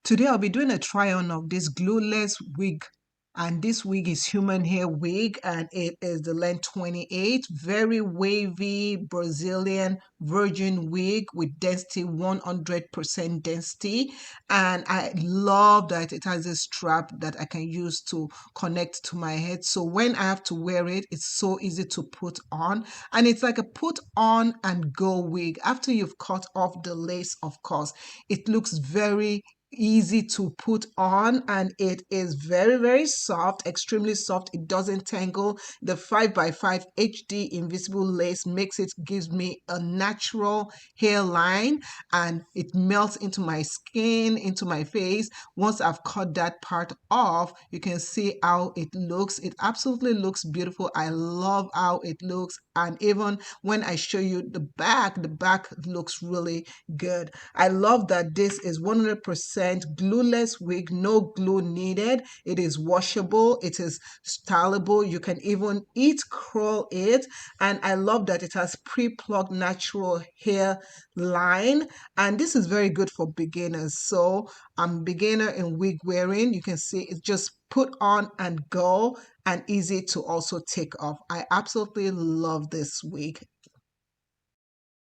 Today I'll be doing a try on of this glueless wig, and this wig is human hair wig, and it is the length 28, very wavy Brazilian virgin wig with density 100% density. And I love that it has a strap that I can use to connect to my head, so when I have to wear it, it's so easy to put on, and it's like a put on and go wig. After you've cut off the lace, of course, it looks very easy to put on, and it is very soft, extremely soft. It doesn't tangle. The 5x5 HD invisible lace makes it, gives me a natural hairline, and it melts into my skin, into my face. Once I've cut that part off, you can see how it looks. It absolutely looks beautiful. I love how it looks, and even when I show you the back looks really good. I love that this is 100% glueless wig, no glue needed. It is washable, it is stylable. You can even heat curl it, and I love that it has pre-plucked natural hair line, and this is very good for beginners. So I'm beginner in wig wearing. You can see it's just put on and go, and easy to also take off. I absolutely love this wig.